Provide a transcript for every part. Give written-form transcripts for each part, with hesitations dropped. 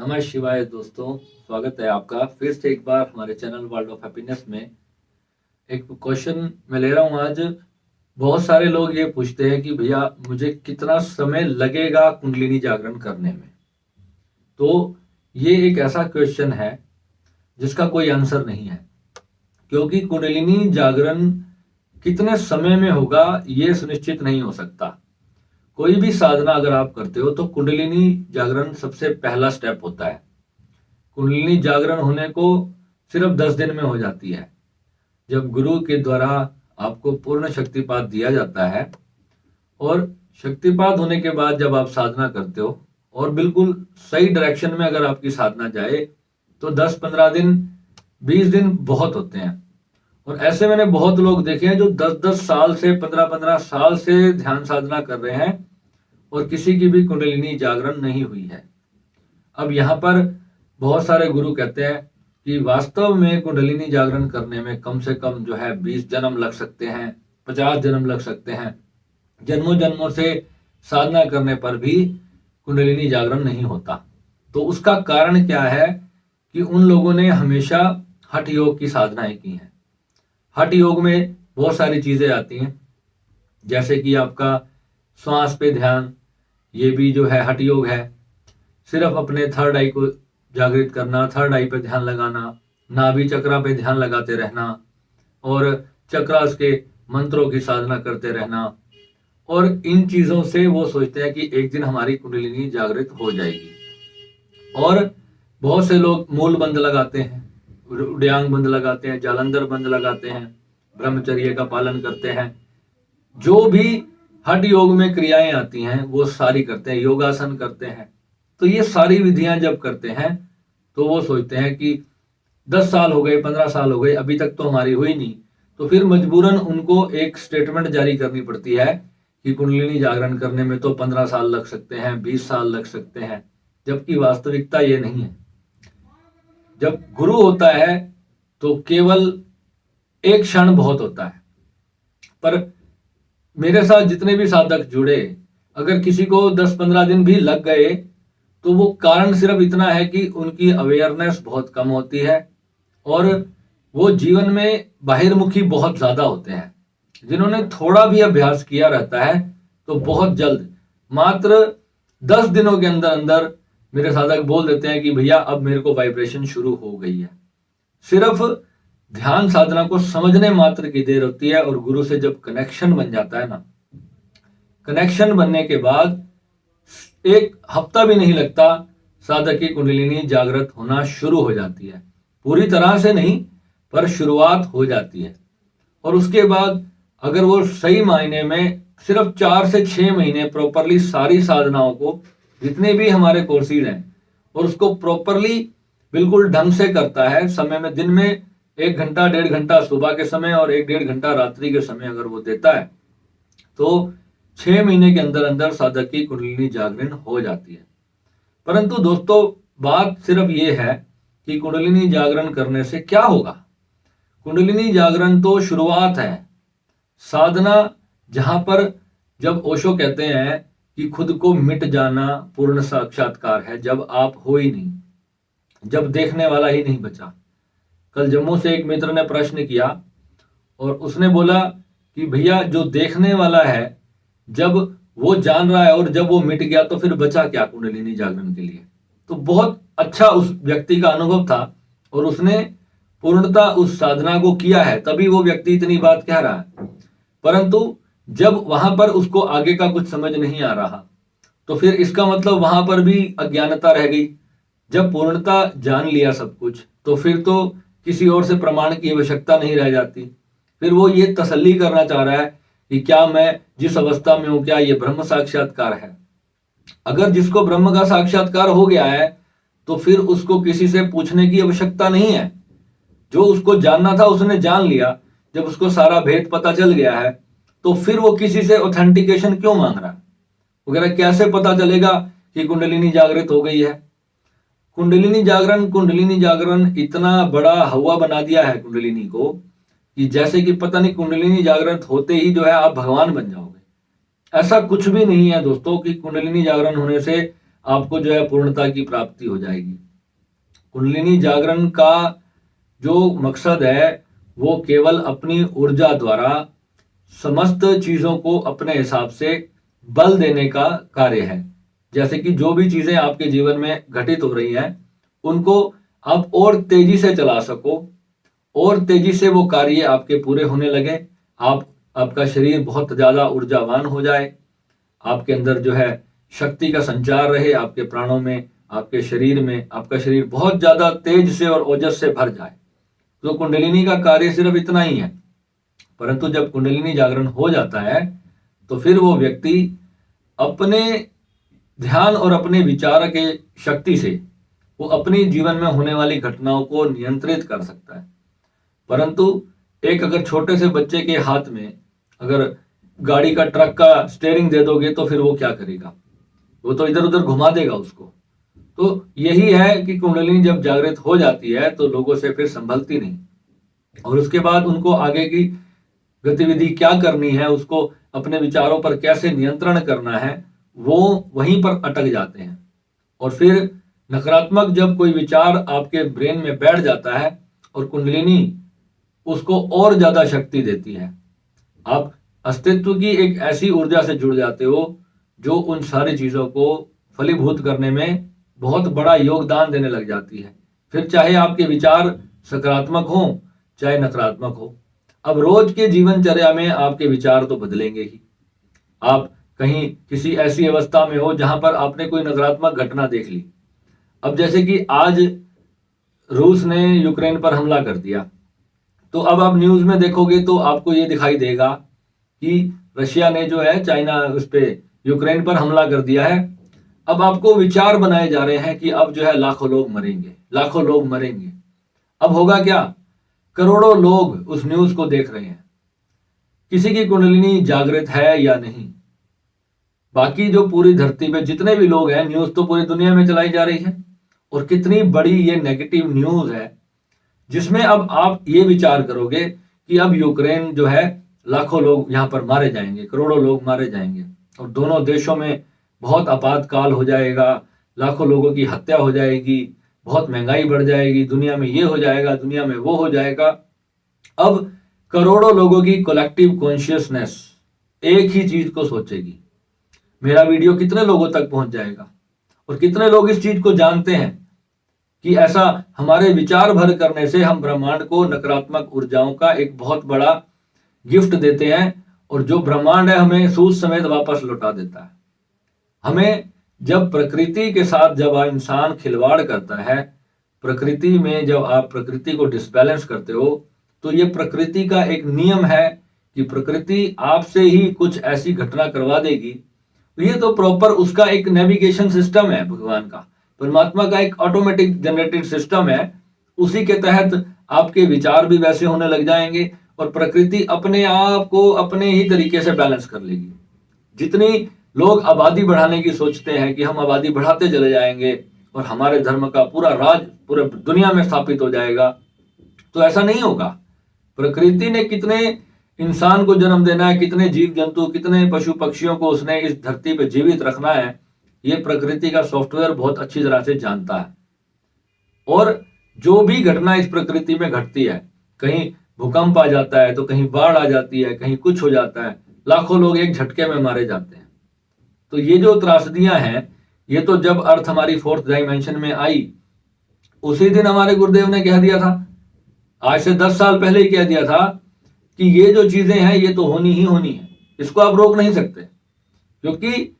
नमः शिवाय दोस्तों, स्वागत है आपका फिर से एक बार हमारे चैनल वर्ल्ड ऑफ हैप्पीनेस में। एक क्वेश्चन मैं ले रहा हूँ आज। बहुत सारे लोग ये पूछते हैं कि भैया मुझे कितना समय लगेगा कुंडलिनी जागरण करने में। तो ये एक ऐसा क्वेश्चन है जिसका कोई आंसर नहीं है, क्योंकि कुंडलिनी जागरण कितने समय में होगा ये सुनिश्चित नहीं हो सकता। कोई भी साधना अगर आप करते हो तो कुंडलिनी जागरण सबसे पहला स्टेप होता है। कुंडलिनी जागरण होने को सिर्फ 10 दिन में हो जाती है, जब गुरु के द्वारा आपको पूर्ण शक्तिपात दिया जाता है। और शक्तिपात होने के बाद जब आप साधना करते हो और बिल्कुल सही डायरेक्शन में अगर आपकी साधना जाए तो 10-15 दिन 20 दिन बहुत होते हैं। और ऐसे मैंने बहुत लोग देखे हैं जो 10-10 साल से 15-15 साल से ध्यान साधना कर रहे हैं और किसी की भी कुंडलिनी जागरण नहीं हुई है। अब यहाँ पर बहुत सारे गुरु कहते हैं कि वास्तव में कुंडलिनी जागरण करने में कम से कम जो है 20 जन्म लग सकते हैं, 50 जन्म लग सकते हैं। जन्मों जन्मों से साधना करने पर भी कुंडलिनी जागरण नहीं होता। तो उसका कारण क्या है कि उन लोगों ने हमेशा हठ योग की साधनाएं की हैं। हठ योग में बहुत सारी चीजें आती हैं, जैसे कि आपका श्वास पे ध्यान, ये भी जो है हठ योग है। सिर्फ अपने थर्ड आई को जागृत करना, थर्ड आई पे ध्यान लगाना, नाभि चक्रा पे ध्यान लगाते रहना और चक्रास के मंत्रों की साधना करते रहना। और इन चीजों से वो सोचते हैं कि एक दिन हमारी कुंडलिनी जागृत हो जाएगी। और बहुत से लोग मूल बंद लगाते हैं, उड्यांग बंद लगाते हैं, जालंधर बंद लगाते हैं, ब्रह्मचर्य का पालन करते हैं। जो भी हठ योग में क्रियाएं आती हैं वो सारी करते हैं, योगासन करते हैं। तो ये सारी विधियां जब करते हैं तो वो सोचते हैं कि 10 साल हो गए, 15 साल हो गए, अभी तक तो हमारी हुई नहीं। तो फिर मजबूरन उनको एक स्टेटमेंट जारी करनी पड़ती है कि कुंडलिनी जागरण करने में तो 15 साल लग सकते हैं, 20 साल लग सकते हैं, जबकि वास्तविकता ये नहीं है। जब गुरु होता है तो केवल एक क्षण बहुत होता है। पर मेरे साथ जितने भी साधक जुड़े, अगर किसी को 10-15 दिन भी लग गए तो वो कारण सिर्फ इतना है कि उनकी अवेयरनेस बहुत कम होती है और वो जीवन में बाहिर्मुखी बहुत ज्यादा होते हैं। जिन्होंने थोड़ा भी अभ्यास किया रहता है तो बहुत जल्द, मात्र 10 दिनों के अंदर अंदर मेरे साधक बोल देते हैं कि भैया अब मेरे को वाइब्रेशन शुरू हो गई है। सिर्फ ध्यान साधना को समझने मात्र की देर होती है और गुरु से जब कनेक्शन बन जाता है ना, कनेक्शन बनने के बाद एक हफ्ता भी नहीं लगता, साधक की कुंडलिनी जागृत होना शुरू हो जाती है। पूरी तरह से नहीं, पर शुरुआत हो जाती है। और उसके बाद अगर वो सही मायने में सिर्फ 4 से 6 महीने प्रॉपरली सारी साधनाओं को, जितने भी हमारे कोर्सेज हैं, और उसको प्रॉपरली बिल्कुल ढंग से करता है, समय में दिन में 1 घंटा 1.5 घंटा सुबह के समय और 1-1.5 घंटा रात्रि के समय अगर वो देता है तो 6 महीने के अंदर अंदर साधक की कुंडलिनी जागरण हो जाती है। परंतु दोस्तों, बात सिर्फ ये है कि कुंडलिनी जागरण करने से क्या होगा। कुंडलिनी जागरण तो शुरुआत है, साधना जहां पर जब ओशो कहते हैं कि खुद को मिट जाना पूर्ण साक्षात्कार है, जब आप हो ही नहीं, जब देखने वाला ही नहीं बचा। कल जम्मू से एक मित्र ने प्रश्न किया और उसने बोला कि भैया जो देखने वाला है, जब वो जान रहा है और जब वो मिट गया तो फिर बचा क्या कुंडलिनी जागरण के लिए। तो बहुत अच्छा उस व्यक्ति का अनुभव था और उसने पूर्णता उस साधना को किया है, तभी वो व्यक्ति इतनी बात कह रहा है। परंतु जब वहां पर उसको आगे का कुछ समझ नहीं आ रहा तो फिर इसका मतलब वहां पर भी अज्ञानता रह गई। जब पूर्णता जान लिया सब कुछ तो फिर तो किसी और से प्रमाण की आवश्यकता नहीं रह जाती। फिर वो ये तसल्ली करना चाह रहा है कि क्या मैं जिस अवस्था में हूं क्या ये ब्रह्म साक्षात्कार है। अगर जिसको ब्रह्म का साक्षात्कार हो गया है तो फिर उसको किसी से पूछने की आवश्यकता नहीं है। जो उसको जानना था उसने जान लिया। जब उसको सारा भेद पता चल गया है तो फिर वो किसी से ऑथेंटिकेशन क्यों मांग रहा है वगैरह। कैसे पता चलेगा कि कुंडलिनी जागृत हो गई है। कुंडलिनी जागरण इतना बड़ा हवा बना दिया है कुंडलिनी को कि जैसे कि पता नहीं कुंडलिनी जागृत होते ही जो है आप भगवान बन जाओगे। ऐसा कुछ भी नहीं है दोस्तों कि कुंडलिनी जागरण होने से आपको जो है पूर्णता की प्राप्ति हो जाएगी। कुंडलिनी जागरण का जो मकसद है वो केवल अपनी ऊर्जा द्वारा समस्त चीजों को अपने हिसाब से बल देने का कार्य है। जैसे कि जो भी चीजें आपके जीवन में घटित हो रही हैं उनको आप और तेजी से चला सको, और तेजी से वो कार्य आपके पूरे होने लगे, आपका शरीर बहुत ज्यादा ऊर्जावान हो जाए, आपके अंदर जो है शक्ति का संचार रहे, आपके प्राणों में, आपके शरीर में, आपका शरीर बहुत ज्यादा तेज से और ओजस से भर जाए। तो कुंडलिनी का कार्य सिर्फ इतना ही है। परंतु जब कुंडलिनी जागरण हो जाता है तो फिर वो व्यक्ति अपने ध्यान और अपने विचार के शक्ति से वो अपनी जीवन में होने वाली घटनाओं को नियंत्रित कर सकता है। परंतु एक अगर छोटे से बच्चे के हाथ में अगर गाड़ी का, ट्रक का स्टीयरिंग दे दोगे तो फिर वो क्या करेगा? वो तो इधर उधर घुमा देगा उसको। तो यही है कि कुंडलिनी जब जागृत हो जाती है तो लोगों से फिर संभलती नहीं, और उसके बाद उनको आगे की गतिविधि क्या करनी है, उसको अपने विचारों पर कैसे नियंत्रण करना है, वो वहीं पर अटक जाते हैं। और फिर नकारात्मक जब कोई विचार आपके ब्रेन में बैठ जाता है और कुंडलिनी उसको और ज्यादा शक्ति देती है, आप अस्तित्व की एक ऐसी ऊर्जा से जुड़ जाते हो जो उन सारी चीजों को फलीभूत करने में बहुत बड़ा योगदान देने लग जाती है। फिर चाहे आपके विचार सकारात्मक हो चाहे नकारात्मक हो, अब रोज के जीवनचर्या में आपके विचार तो बदलेंगे ही। आप कहीं किसी ऐसी अवस्था में हो जहां पर आपने कोई नकारात्मक घटना देख ली। अब जैसे कि आज रूस ने यूक्रेन पर हमला कर दिया, तो अब आप न्यूज में देखोगे तो आपको ये दिखाई देगा कि रशिया ने जो है चाइना उस पे यूक्रेन पर हमला कर दिया है। अब आपको विचार बनाए जा रहे हैं कि अब जो है लाखों लोग मरेंगे, लाखों लोग मरेंगे। अब होगा क्या? करोड़ों लोग उस न्यूज को देख रहे हैं। किसी की कुंडलिनी जागृत है या नहीं, बाकी जो पूरी धरती पे जितने भी लोग हैं, न्यूज तो पूरी दुनिया में चलाई जा रही है। और कितनी बड़ी ये नेगेटिव न्यूज है जिसमें अब आप ये विचार करोगे कि अब यूक्रेन जो है लाखों लोग यहां पर मारे जाएंगे, करोड़ों लोग मारे जाएंगे, और दोनों देशों में बहुत आपातकाल हो जाएगा, लाखों लोगों की हत्या हो जाएगी, बहुत महंगाई बढ़ जाएगी, दुनिया में ये हो जाएगा, दुनिया में वो हो जाएगा। अब करोड़ों लोगों की कलेक्टिव कॉन्शियसनेस एक ही चीज को सोचेगी। मेरा वीडियो कितने लोगों तक पहुंच जाएगा, और कितने लोग इस चीज को जानते हैं कि ऐसा हमारे विचार भर करने से हम ब्रह्मांड को नकारात्मक ऊर्जाओं का एक बहुत बड़ा गिफ्ट देते हैं, और जो ब्रह्मांड है हमें सूद समेत वापस लौटा देता है। हमें जब प्रकृति के साथ जब इंसान खिलवाड़ करता है, प्रकृति में जब आप प्रकृति को डिसबैलेंस करते हो, तो ये प्रकृति का एक नियम है कि प्रकृति आपसे ही कुछ ऐसी घटना करवा देगी। तो ये तो प्रॉपर उसका एक नेविगेशन सिस्टम है, भगवान का, परमात्मा का एक ऑटोमेटिक जनरेटेड सिस्टम है। उसी के तहत आपके विचार भी वैसे होने लग जाएंगे और प्रकृति अपने आप को अपने ही तरीके से बैलेंस कर लेगी। जितनी लोग आबादी बढ़ाने की सोचते हैं कि हम आबादी बढ़ाते चले जाएंगे और हमारे धर्म का पूरा राज पूरे दुनिया में स्थापित हो जाएगा, तो ऐसा नहीं होगा। प्रकृति ने कितने इंसान को जन्म देना है, कितने जीव जंतु, कितने पशु पक्षियों को उसने इस धरती पे जीवित रखना है, ये प्रकृति का सॉफ्टवेयर बहुत अच्छी तरह से जानता है। और जो भी घटना इस प्रकृति में घटती है, कहीं भूकंप आ जाता है तो कहीं बाढ़ आ जाती है, कहीं कुछ हो जाता है, लाखों लोग एक झटके में मारे जाते हैं। तो ये जो त्रासदियां हैं, ये तो जब अर्थ हमारी 4th डायमेंशन में आई, उसी दिन हमारे गुरुदेव ने कह दिया था, आज से 10 साल पहले ही कह दिया था कि ये जो चीजें हैं ये तो होनी ही होनी है, इसको आप रोक नहीं सकते। क्योंकि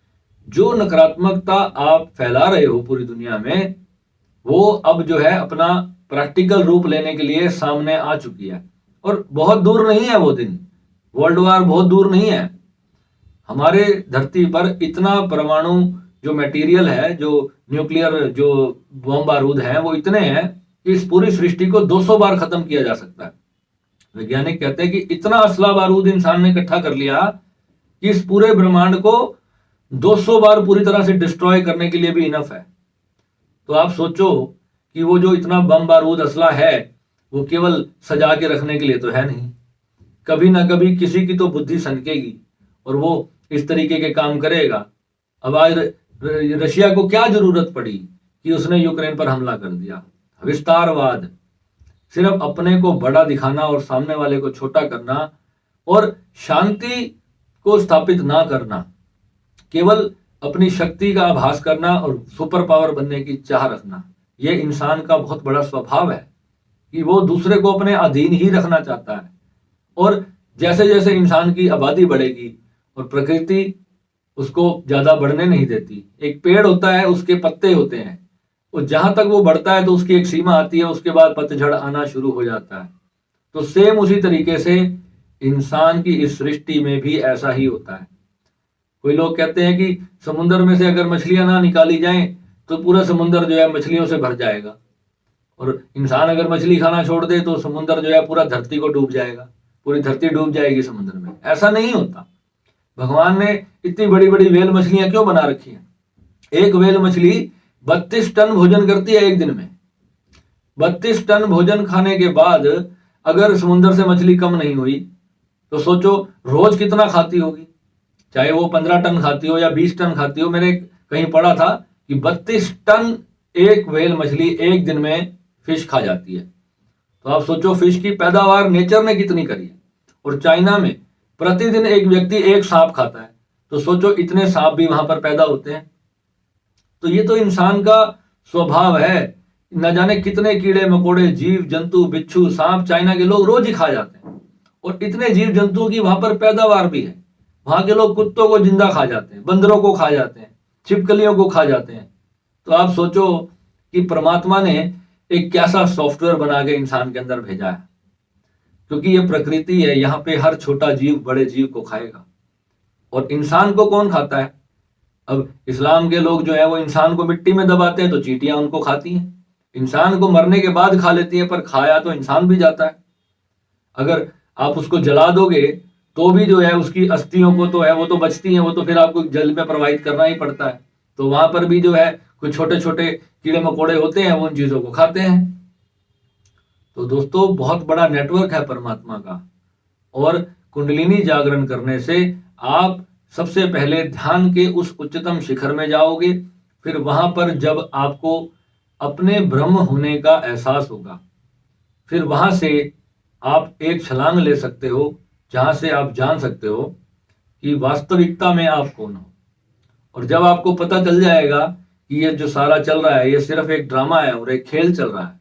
जो नकारात्मकता आप फैला रहे हो पूरी दुनिया में, वो अब जो है अपना प्रैक्टिकल रूप लेने के लिए सामने आ चुकी है। और बहुत दूर नहीं है वो दिन, वर्ल्ड वार बहुत दूर नहीं है। हमारे धरती पर इतना परमाणु जो मटेरियल है, जो न्यूक्लियर जो बम बारूद है, वो इतने हैं कि इस पूरी सृष्टि को 200 बार खत्म किया जा सकता है। वैज्ञानिक कहते हैं कि इतना असला बारूद इंसान ने इकट्ठा कर लिया कि इस पूरे ब्रह्मांड को 200 बार पूरी तरह से डिस्ट्रॉय करने के लिए भी इनफ है। तो आप सोचो कि वो जो इतना बम बारूद असला है, वो केवल सजा के रखने के लिए तो है नहीं। कभी ना कभी किसी की तो बुद्धि सनकेगी और वो इस तरीके के काम करेगा। अब आज रशिया को क्या जरूरत पड़ी कि उसने यूक्रेन पर हमला कर दिया? विस्तारवाद, सिर्फ अपने को बड़ा दिखाना और सामने वाले को छोटा करना और शांति को स्थापित ना करना, केवल अपनी शक्ति का आभास करना और सुपर पावर बनने की चाह रखना, यह इंसान का बहुत बड़ा स्वभाव है कि वो दूसरे को अपने अधीन ही रखना चाहता है। और जैसे जैसे इंसान की आबादी बढ़ेगी और प्रकृति उसको ज्यादा बढ़ने नहीं देती, एक पेड़ होता है, उसके पत्ते होते हैं, और जहां तक वो बढ़ता है तो उसकी एक सीमा आती है, उसके बाद पतझड़ आना शुरू हो जाता है। तो सेम उसी तरीके से इंसान की इस सृष्टि में भी ऐसा ही होता है। कोई लोग कहते हैं कि समुद्र में से अगर मछलियां ना निकाली जाएं तो पूरा समुद्र जो है मछलियों से भर जाएगा, और इंसान अगर मछली खाना छोड़ दे तो समुद्र जो है पूरा धरती को डूब जाएगा, पूरी धरती डूब जाएगी समुद्र में। ऐसा नहीं होता। भगवान ने इतनी बड़ी बड़ी व्हेल मछलियां क्यों बना रखी हैं? एक व्हेल मछली 32 टन भोजन करती है एक दिन में। 32 टन भोजन खाने के बाद अगर समुद्र से मछली कम नहीं हुई तो सोचो रोज कितना खाती होगी। चाहे वो 15 टन खाती हो या 20 टन खाती हो, मैंने कहीं पढ़ा था कि 32 टन एक व्हेल मछली एक दिन में फिश खा जाती है। तो आप सोचो फिश की पैदावार नेचर ने कितनी करी है। और चाइना में प्रतिदिन एक व्यक्ति एक सांप खाता है, तो सोचो इतने सांप भी वहां पर पैदा होते हैं। तो ये तो इंसान का स्वभाव है। न जाने कितने कीड़े मकोड़े, जीव जंतु, बिच्छू, सांप चाइना के लोग रोज ही खा जाते हैं, और इतने जीव जंतुओं की वहां पर पैदावार भी है। वहां के लोग कुत्तों को जिंदा खा जाते हैं, बंदरों को खा जाते हैं, छिपकलियों को खा जाते हैं। तो आप सोचो कि परमात्मा ने एक कैसा सॉफ्टवेयर बना के इंसान के अंदर भेजा है, क्योंकि ये प्रकृति है, यहाँ पे हर छोटा जीव बड़े जीव को खाएगा। और इंसान को कौन खाता है? अब इस्लाम के लोग जो है वो इंसान को मिट्टी में दबाते हैं तो चींटियां उनको खाती हैं। इंसान को मरने के बाद खा लेती हैं, पर खाया तो इंसान भी जाता है। अगर आप उसको जला दोगे तो भी जो है उसकी अस्थियों को तो है वो तो बचती हैं, वो तो फिर आपको जल में प्रवाहित करना ही पड़ता है। तो वहां पर भी जो है कुछ छोटे छोटे कीड़े मकोड़े होते हैं, वो उन चीजों को खाते हैं। तो दोस्तों बहुत बड़ा नेटवर्क है परमात्मा का। और कुंडलिनी जागरण करने से आप सबसे पहले ध्यान के उस उच्चतम शिखर में जाओगे, फिर वहां पर जब आपको अपने ब्रह्म होने का एहसास होगा, फिर वहां से आप एक छलांग ले सकते हो, जहां से आप जान सकते हो कि वास्तविकता में आप कौन हो। और जब आपको पता चल जाएगा कि ये जो सारा चल रहा है ये सिर्फ एक ड्रामा है और एक खेल चल रहा है,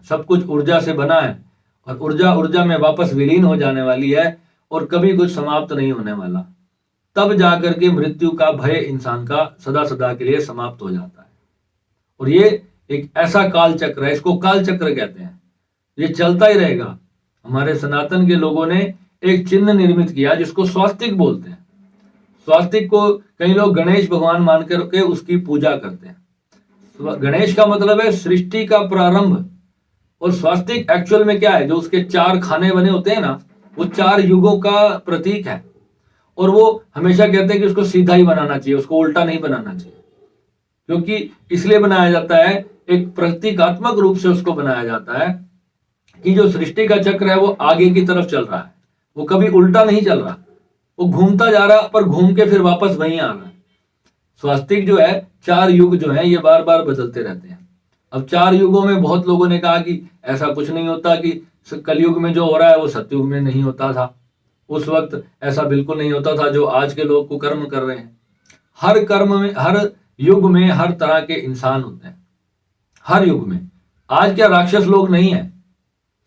सब कुछ ऊर्जा से बना है, और ऊर्जा ऊर्जा में वापस विलीन हो जाने वाली है, और कभी कुछ समाप्त नहीं होने वाला, तब जाकर के मृत्यु का भय इंसान का सदा सदा के लिए समाप्त हो जाता है। और ये एक ऐसा काल चक्र है, इसको काल चक्र कहते हैं, ये चलता ही रहेगा। हमारे सनातन के लोगों ने एक चिन्ह निर्मित किया जिसको स्वास्तिक बोलते हैं। स्वास्तिक को कई लोग गणेश भगवान मान करके उसकी पूजा करते हैं। तो गणेश का मतलब है सृष्टि का प्रारंभ, और स्वास्तिक एक्चुअल में क्या है, जो उसके 4 खाने बने होते हैं ना, वो 4 युगों का प्रतीक है। और वो हमेशा कहते हैं कि उसको सीधा ही बनाना चाहिए, उसको उल्टा नहीं बनाना चाहिए, क्योंकि इसलिए बनाया जाता है, एक प्रतीकात्मक रूप से उसको बनाया जाता है कि जो सृष्टि का चक्र है वो आगे की तरफ चल रहा है, वो कभी उल्टा नहीं चल रहा, वो घूमता जा रहा पर घूम के फिर वापस वहीं आ रहा है। स्वास्तिक जो है 4 युग जो है ये बार बार बदलते रहते हैं। अब 4 युगों में बहुत लोगों ने कहा कि ऐसा कुछ नहीं होता, कि कलयुग में जो हो रहा है वो सतयुग में नहीं होता था, उस वक्त ऐसा बिल्कुल नहीं होता था जो आज के लोग कुकर्म कर रहे हैं। हर कर्म में, हर युग में हर तरह के इंसान होते हैं, हर युग में। आज क्या राक्षस लोग नहीं है?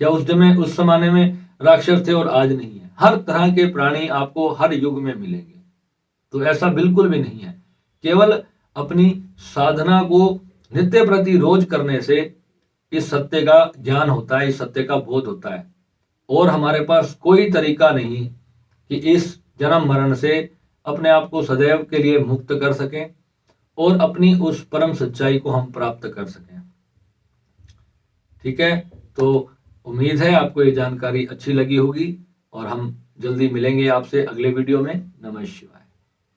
क्या उस जमाने में राक्षस थे और आज नहीं है? हर तरह के प्राणी आपको हर युग में मिलेंगे। तो ऐसा बिल्कुल भी नहीं है। केवल अपनी साधना को नित्य प्रति रोज करने से इस सत्य का ज्ञान होता है, इस सत्य का बोध होता है। और हमारे पास कोई तरीका नहीं कि इस जन्म मरण से अपने आप को सदैव के लिए मुक्त कर सकें और अपनी उस परम सच्चाई को हम प्राप्त कर सकें। ठीक है, तो उम्मीद है आपको ये जानकारी अच्छी लगी होगी, और हम जल्दी मिलेंगे आपसे अगले वीडियो में। नमस्कार।